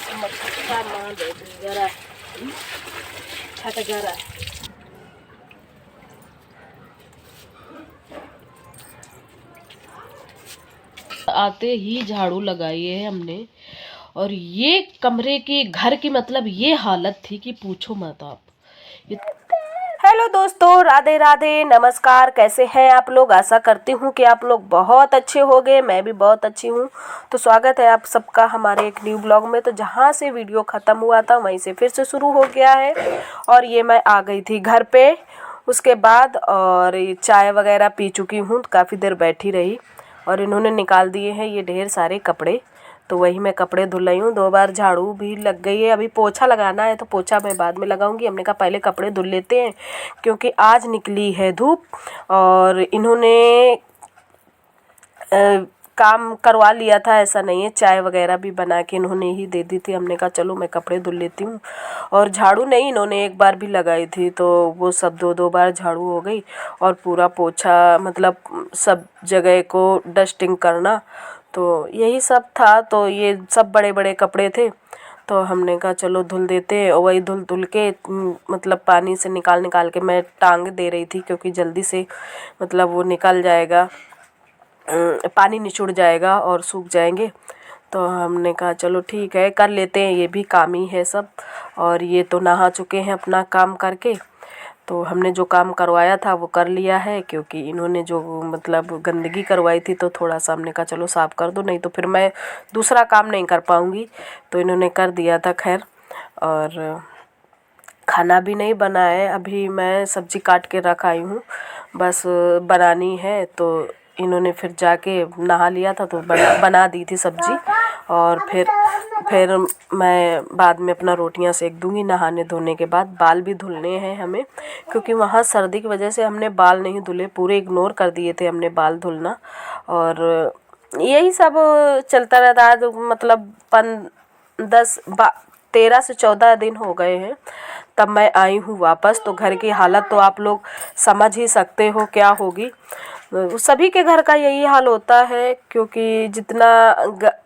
सामान जरा छठ जरा आते ही झाड़ू लगाई है हमने। और ये कमरे की घर की मतलब ये हालत थी कि पूछो मत आप। हेलो दोस्तों, राधे राधे, नमस्कार। कैसे हैं आप लोग? आशा करती हूँ कि आप लोग बहुत अच्छे होंगे। मैं भी बहुत अच्छी हूँ। तो स्वागत है आप सबका हमारे एक न्यू ब्लॉग में। तो जहाँ से वीडियो ख़त्म हुआ था वहीं से फिर से शुरू हो गया है। और ये मैं आ गई थी घर पे उसके बाद, और चाय वगैरह पी चुकी हूँ। काफ़ी देर बैठी रही और इन्होंने निकाल दिए हैं ये ढेर सारे कपड़े। तो वही मैं कपड़े धुल रही हूँ। 2 बार झाड़ू भी लग गई है। अभी पोछा लगाना है तो पोछा मैं बाद में लगाऊंगी। हमने कहा पहले कपड़े धुल लेते हैं क्योंकि आज निकली है धूप। और इन्होंने काम करवा लिया था, ऐसा नहीं है। चाय वगैरह भी बना के इन्होंने ही दे दी थी। हमने कहा चलो मैं कपड़े धुल लेती हूँ। और झाड़ू नहीं, इन्होंने एक बार भी लगाई थी तो वो सब 2-2 बार झाड़ू हो गई। और पूरा पोछा मतलब सब जगह को डस्टिंग करना, तो यही सब था। तो ये सब बड़े बड़े कपड़े थे तो हमने कहा चलो धुल देते हैं। और वही धुल धुल के मतलब पानी से निकाल निकाल के मैं टांग दे रही थी क्योंकि जल्दी से मतलब वो निकल जाएगा, पानी निचुड़ जाएगा और सूख जाएंगे। तो हमने कहा चलो ठीक है, कर लेते हैं, ये भी काम ही है सब। और ये तो नहा चुके हैं अपना काम करके। तो हमने जो काम करवाया था वो कर लिया है क्योंकि इन्होंने जो मतलब गंदगी करवाई थी तो थोड़ा सा हमने कहा चलो साफ़ कर दो, नहीं तो फिर मैं दूसरा काम नहीं कर पाऊँगी। तो इन्होंने कर दिया था खैर। और खाना भी नहीं बना है, अभी मैं सब्ज़ी काट के रख आई हूँ, बस बनानी है। तो इन्होंने फिर जाके नहा लिया था तो बना दी थी सब्ज़ी। और फिर मैं बाद में अपना रोटियां सेक दूंगी नहाने धोने के बाद। बाल भी धुलने हैं हमें क्योंकि वहाँ सर्दी की वजह से हमने बाल नहीं धुले, पूरे इग्नोर कर दिए थे हमने बाल धुलना। और यही सब चलता रहता है। तो मतलब 13 से 14 दिन हो गए हैं तब मैं आई हूँ वापस। तो घर की हालत तो आप लोग समझ ही सकते हो क्या होगी। सभी के घर का यही हाल होता है क्योंकि जितना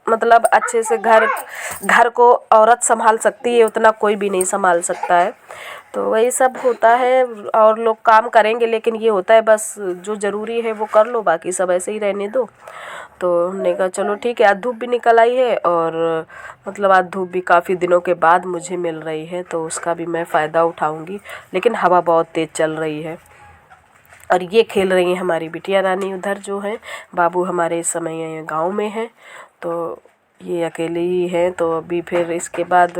मतलब अच्छे से घर को औरत संभाल सकती है उतना कोई भी नहीं संभाल सकता है। तो वही सब होता है। और लोग काम करेंगे लेकिन ये होता है बस जो ज़रूरी है वो कर लो, बाकी सब ऐसे ही रहने दो। तो हमने कहा चलो ठीक है। आज धूप भी निकल आई है और मतलब आज धूप भी काफ़ी दिनों के बाद मुझे मिल रही है तो उसका भी मैं फ़ायदा उठाऊंगी। लेकिन हवा बहुत तेज़ चल रही है। और ये खेल रही हैं हमारी बिटिया रानी उधर जो है। बाबू हमारे इस समय गांव में हैं तो ये अकेले ही हैं। तो अभी फिर इसके बाद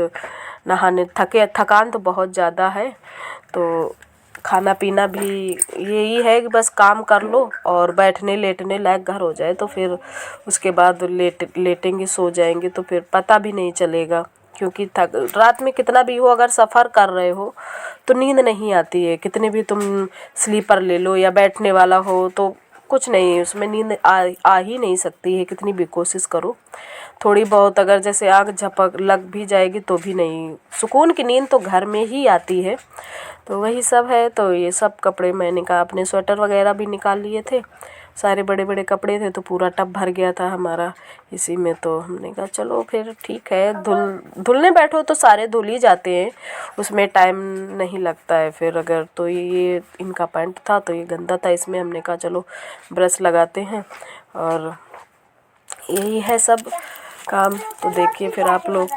नहाने थकान तो बहुत ज़्यादा है। तो खाना पीना भी यही है कि बस काम कर लो और बैठने लेटने लायक घर हो जाए तो फिर उसके बाद लेटेंगे सो जाएंगे तो फिर पता भी नहीं चलेगा। क्योंकि रात में कितना भी हो, अगर सफ़र कर रहे हो तो नींद नहीं आती है। कितने भी तुम स्लीपर ले लो या बैठने वाला हो तो कुछ नहीं, उसमें नींद आ ही नहीं सकती है कितनी भी कोशिश करो। थोड़ी बहुत अगर जैसे आँख झपक लग भी जाएगी तो भी नहीं, सुकून की नींद तो घर में ही आती है। तो वही सब है। तो ये सब कपड़े मैंने कहा, अपने स्वेटर वगैरह भी निकाल लिए थे, सारे बड़े बड़े कपड़े थे तो पूरा टब भर गया था हमारा इसी में। तो हमने कहा चलो फिर ठीक है, धुलने बैठो तो सारे धुल ही जाते हैं, उसमें टाइम नहीं लगता है फिर। अगर तो ये इनका पैंट था तो ये गंदा था, इसमें हमने कहा चलो ब्रश लगाते हैं। और यही है सब काम। तो देखिए फिर आप लोग।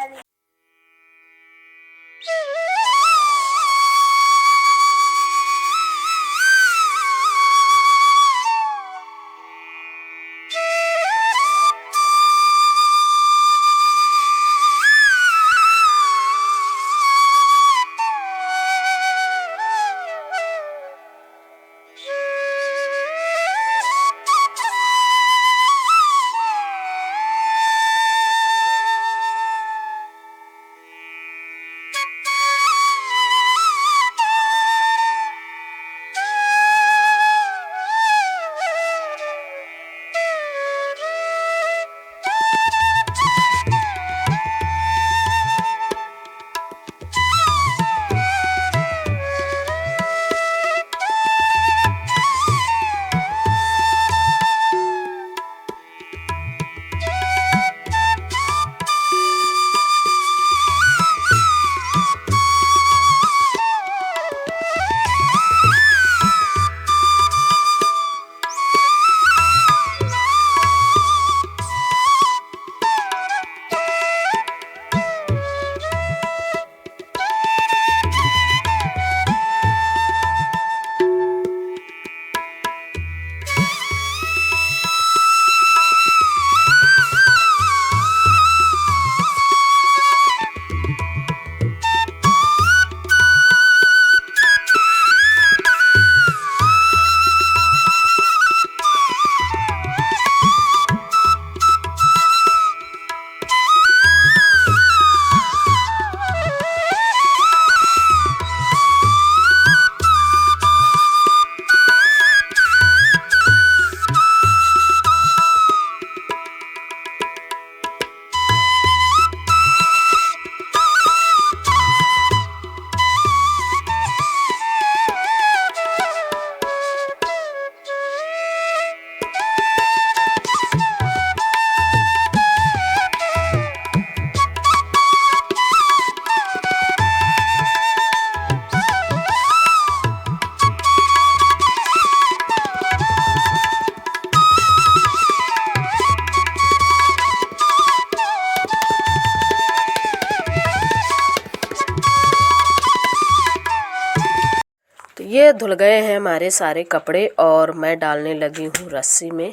ये धुल गए हैं हमारे सारे कपड़े और मैं डालने लगी हूँ रस्सी में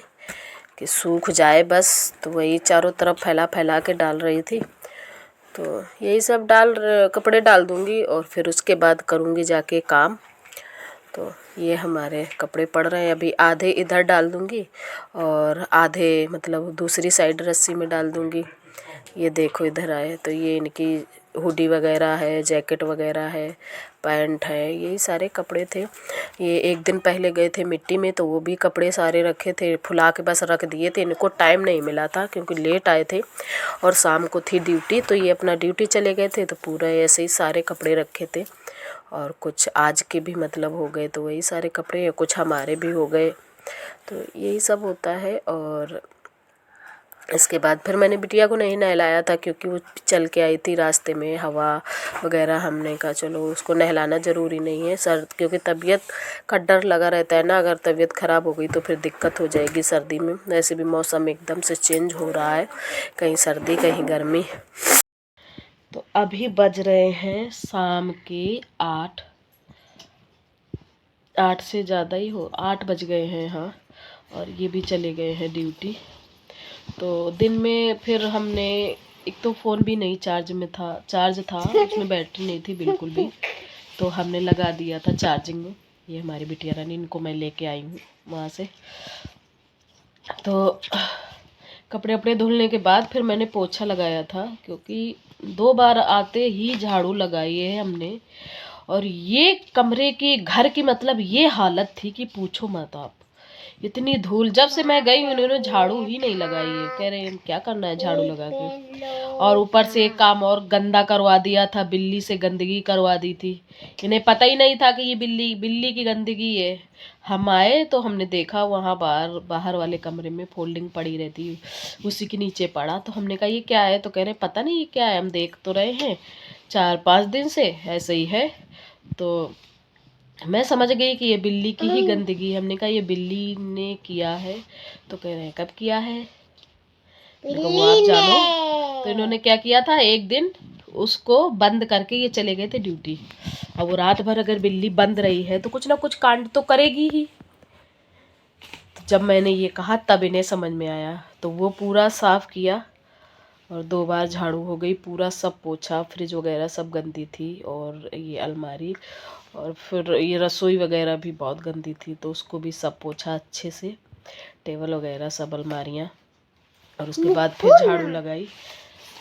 कि सूख जाए बस। तो वही चारों तरफ फैला फैला के डाल रही थी। तो यही सब कपड़े डाल दूँगी और फिर उसके बाद करूँगी जाके काम। तो ये हमारे कपड़े पड़ रहे हैं, अभी आधे इधर डाल दूँगी और आधे मतलब दूसरी साइड रस्सी में डाल दूँगी। ये देखो इधर आए तो ये इनकी हुडी वगैरह है, जैकेट वगैरह है, पैंट है, यही सारे कपड़े थे। ये एक दिन पहले गए थे मिट्टी में तो वो भी कपड़े सारे रखे थे, फुला के बस रख दिए थे। इनको टाइम नहीं मिला था क्योंकि लेट आए थे और शाम को थी ड्यूटी, तो ये अपना ड्यूटी चले गए थे। तो पूरा ऐसे ही सारे कपड़े रखे थे और कुछ आज के भी मतलब हो गए, तो वही सारे कपड़े, कुछ हमारे भी हो गए। तो यही सब होता है। और इसके बाद फिर मैंने बिटिया को नहीं नहलाया था क्योंकि वो चल के आई थी रास्ते में, हवा वगैरह। हमने कहा चलो उसको नहलाना ज़रूरी नहीं है क्योंकि तबीयत का डर लगा रहता है ना। अगर तबीयत ख़राब हो गई तो फिर दिक्कत हो जाएगी सर्दी में। वैसे भी मौसम एकदम से चेंज हो रहा है, कहीं सर्दी कहीं गर्मी। तो अभी बज रहे हैं शाम के 8 से ज़्यादा ही हो, 8 बज गए हैं हाँ। और ये भी चले गए हैं ड्यूटी। तो दिन में फिर हमने, एक तो फ़ोन भी नहीं चार्ज था उसमें बैटरी नहीं थी बिल्कुल भी, तो हमने लगा दिया था चार्जिंग में। ये हमारी बिटिया रानी, इनको मैं लेके आई हूँ वहाँ से। तो कपड़े वपड़े धुलने के बाद फिर मैंने पोछा लगाया था क्योंकि 2 बार आते ही झाड़ू लगाई है हमने। और ये कमरे की, घर की मतलब ये हालत थी कि पूछो मत आप। इतनी धूल, जब से मैं गई उन्होंने झाड़ू ही नहीं लगाई है। कह रहे हैं क्या करना है झाड़ू लगा के। और ऊपर से एक काम और गंदा करवा दिया था, बिल्ली से गंदगी करवा दी थी। इन्हें पता ही नहीं था कि ये बिल्ली की गंदगी है। हम आए तो हमने देखा वहाँ बाहर वाले कमरे में फोल्डिंग पड़ी रहती, उसी के नीचे पड़ा। तो हमने कहा ये क्या है, तो कह रहे पता नहीं ये क्या है, हम देख तो रहे हैं 4-5 दिन से ऐसे ही है। तो मैं समझ गई कि ये बिल्ली की ही गंदगी। हमने कहा ये बिल्ली ने किया है, तो कह रहे हैं कब किया है, वो आप जानो। तो इन्होंने क्या किया था, एक दिन उसको बंद करके ये चले गए थे ड्यूटी। अब वो रात भर अगर बिल्ली बंद रही है तो कुछ ना कुछ कांड तो करेगी ही। तो जब मैंने ये कहा तब इन्हें समझ में आया, तो वो पूरा साफ किया और 2 बार झाड़ू हो गई, पूरा सब पोछा। फ्रिज वगैरह सब गंदी थी और ये अलमारी और फिर ये रसोई वगैरह भी बहुत गंदी थी, तो उसको भी सब पोछा अच्छे से, टेबल वगैरह सब, अलमारियाँ। और उसके बाद फिर झाड़ू लगाई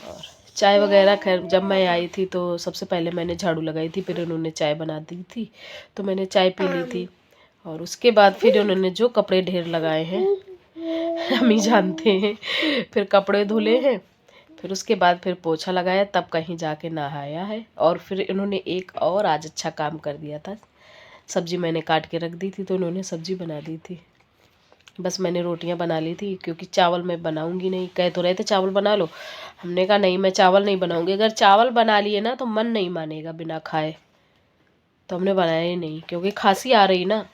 और चाय वगैरह। खैर जब मैं आई थी तो सबसे पहले मैंने झाड़ू लगाई थी, फिर उन्होंने चाय बना दी थी तो मैंने चाय पी ली थी। और उसके बाद फिर उन्होंने जो कपड़े ढेर लगाए हैं हम ही जानते हैं, फिर कपड़े धुले हैं, फिर उसके बाद फिर पोछा लगाया, तब कहीं जाके नहाया है। और फिर इन्होंने एक और आज अच्छा काम कर दिया था, सब्जी मैंने काट के रख दी थी तो इन्होंने सब्जी बना दी थी। बस मैंने रोटियां बना ली थी क्योंकि चावल मैं बनाऊंगी नहीं। कह तो रहे थे चावल बना लो, हमने कहा नहीं मैं चावल नहीं बनाऊंगी। अगर चावल बना लिए ना तो मन नहीं मानेगा बिना खाए, तो हमने बनाया ही नहीं क्योंकि खांसी आ रही ना,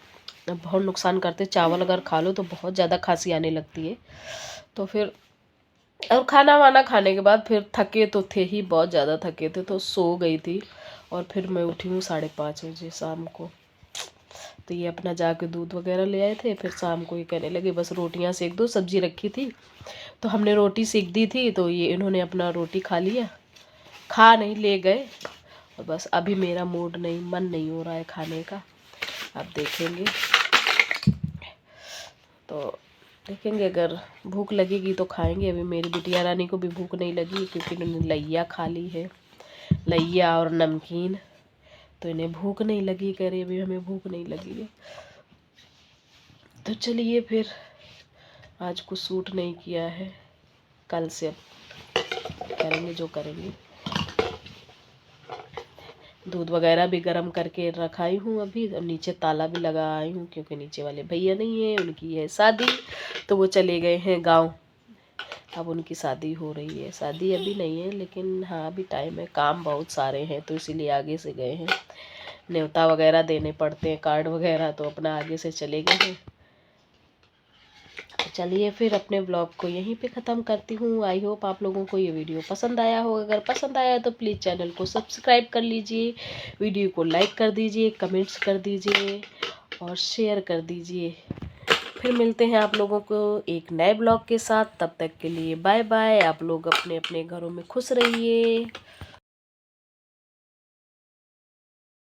बहुत नुकसान करते चावल। अगर खा लो तो बहुत ज़्यादा खांसी आने लगती है। तो फिर और खाना वाना खाने के बाद फिर थके तो थे ही, बहुत ज़्यादा थके थे, तो सो गई थी। और फिर मैं उठी हूँ 5:30 बजे शाम को। तो ये अपना जाके दूध वगैरह ले आए थे। फिर शाम को ये कहने लगे बस रोटियां सेक दो, सब्जी रखी थी तो हमने रोटी सेक दी थी। तो ये इन्होंने अपना रोटी खा लिया, खा नहीं ले गए। और बस अभी मेरा मूड नहीं, मन नहीं हो रहा है खाने का। अब देखेंगे, तो देखेंगे अगर भूख लगेगी तो खाएंगे। अभी मेरी बिटिया रानी को भी भूख नहीं लगी क्योंकि इन्होंने लैया खा ली है, लैया और नमकीन, तो इन्हें भूख नहीं लगी। कह रही अभी हमें भूख नहीं लगी है। तो चलिए फिर, आज कुछ सूट नहीं किया है, कल से अब करेंगे जो करेंगे। दूध वगैरह भी गर्म करके रखाई हूँ अभी, और नीचे ताला भी लगा आई हूँ क्योंकि नीचे वाले भैया नहीं है, उनकी है शादी, तो वो चले गए हैं गांव। अब उनकी शादी हो रही है, शादी अभी नहीं है लेकिन हाँ अभी टाइम है। काम बहुत सारे हैं तो इसीलिए आगे से गए हैं, न्योता वगैरह देने पड़ते हैं, कार्ड वगैरह, तो अपना आगे से चले गए हैं। तो चलिए फिर अपने ब्लॉग को यहीं पे ख़त्म करती हूँ। आई होप आप लोगों को ये वीडियो पसंद आया हो। अगर पसंद आया तो प्लीज़ चैनल को सब्सक्राइब कर लीजिए, वीडियो को लाइक कर दीजिए, कमेंट्स कर दीजिए और शेयर कर दीजिए। फिर मिलते हैं आप लोगों को एक नए ब्लॉग के साथ। तब तक के लिए बाय बाय। आप लोग अपने अपने घरों में खुश रहिए।